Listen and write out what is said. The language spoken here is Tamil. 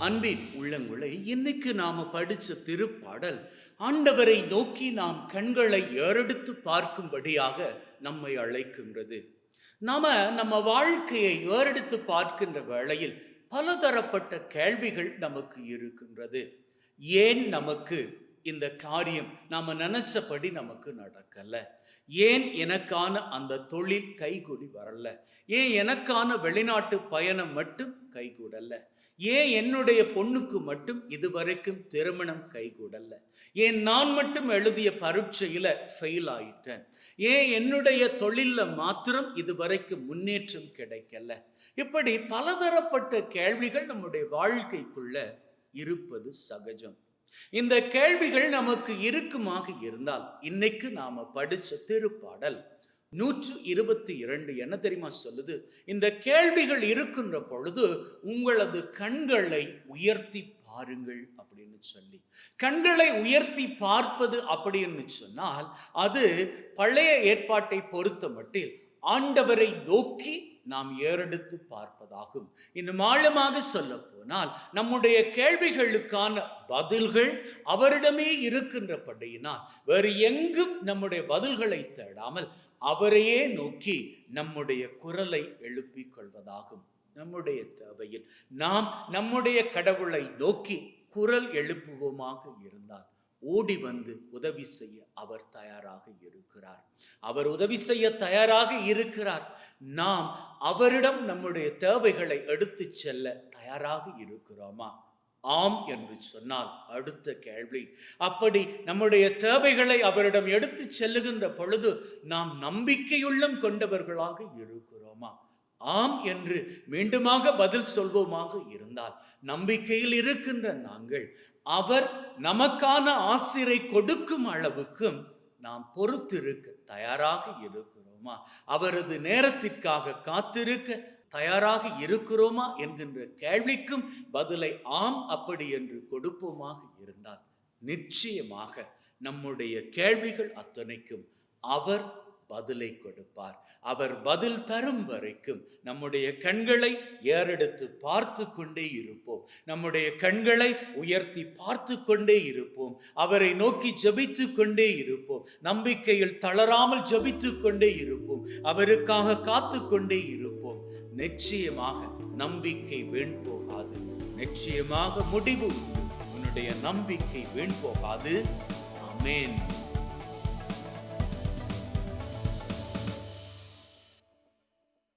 அன்பின் உள்ளங்களை இன்னைக்கு நாம படிச்ச திருப்பாடல் ஆண்டவரை நோக்கி நாம் கண்களை ஏறெடுத்து பார்க்கும்படியாக நம்மை அழைக்கின்றது. நாம நம்ம வாழ்க்கையை ஏறெடுத்து பார்க்கின்ற வேளையில் பலதரப்பட்ட கேள்விகள் நமக்கு இருக்கின்றது. ஏன் நமக்கு இந்த காரியம் நாம நினைச்சபடி நமக்கு நடக்கல? ஏன் எனக்கான அந்த தொழில் கைகூடி வரல? ஏன் எனக்கான வெளிநாட்டு பயணம் மட்டும் கைகூடல? ஏன் என்னுடைய பொண்ணுக்கு மட்டும் இதுவரைக்கும் திருமணம் கைகூடல? ஏன் நான் மட்டும் எழுதிய பரீட்சையில ஃபெயில் ஆயிட்டேன்? ஏன் என்னுடைய தொழில்ல மாத்திரம் இதுவரைக்கும் முன்னேற்றம் கிடைக்கல? இப்படி பலதரப்பட்ட கேள்விகள் நம்முடைய வாழ்க்கைக்குள்ள இருப்பது சகஜம். இந்த கேள்விகள் நமக்கு இருக்குமாக இருந்தால் இன்னைக்கு நாம படிச்ச திருப்பாடல் 122 என்ன தெரியுமா சொல்லுது? இந்த கேள்விகள் இருக்கின்ற பொழுது உங்களது கண்களை உயர்த்தி பாருங்கள் அப்படின்னு சொல்லி. கண்களை உயர்த்தி பார்ப்பது அப்படின்னு சொன்னால் அது பழைய ஏற்பாட்டை பொறுத்த மட்டில் ஆண்டவரை நோக்கி நாம் ஏறெடுத்து பார்ப்பதாகும். இன்னும் ஆழமாக சொல்ல போனால் நம்முடைய கேள்விகளுக்கான பதில்கள் அவரிடமே இருக்கின்றபடியினால் வேறு எங்கும் நம்முடைய பதில்களை தேடாமல் அவரையே நோக்கி நம்முடைய குரலை எழுப்பிக் கொள்வதாகும். நம்முடைய தேவையில் நாம் நம்முடைய கடவுளை நோக்கி குரல் எழுப்புவோமாக இருந்தால் ஓடி வந்து உதவி செய்ய அவர் தயாராக இருக்கிறார். அவர் உதவி செய்ய தயாராக இருக்கிறார். நாம் அவரிடம் நம்முடைய தேவைகளை எடுத்து செல்ல தயாராக இருக்கிறோமா? ஆம் என்று சொன்னால் அடுத்த கேள்வி, அப்படி நம்முடைய தேவைகளை அவரிடம் எடுத்து செல்லுகின்ற பொழுது நாம் நம்பிக்கையுள்ளம் கொண்டவர்களாக இருக்கிறோமா? ஆம் என்று மீண்டுமாக பதில் சொல்வோமாக இருந்தால் நம்பிக்கையில் இருக்கின்ற நாங்கள் அவர் நமக்கான ஆசிரை கொடுக்கும் அளவுக்கும் நாம் பொறுத்திருக்க தயாராக இருக்கிறோமா? அவரது நேரத்திற்காக காத்திருக்க தயாராக இருக்கிறோமா என்கின்ற கேள்விக்கும் பதிலை ஆம் அப்படி என்று கொடுப்போமாக இருந்தால் நிச்சயமாக நம்முடைய கேள்விகள் அத்தனைக்கும் அவர் பதிலை கொடுப்பார். அவர் பதில் தரும் வரைக்கும் நம்முடைய கண்களை ஏறெடுத்து பார்த்து கொண்டே இருப்போம். நம்முடைய கண்களை உயர்த்தி பார்த்து கொண்டே இருப்போம். அவரை நோக்கி ஜெபித்து கொண்டே இருப்போம். நம்பிக்கையில் தளராமல் ஜெபித்து கொண்டே இருப்போம். அவருக்காக காத்து கொண்டே இருப்போம். நிச்சயமாக நம்பிக்கை வீண் போகாது. நிச்சயமாக முடிவு உன்னுடைய நம்பிக்கை வீண் போகாது. ஆமென்.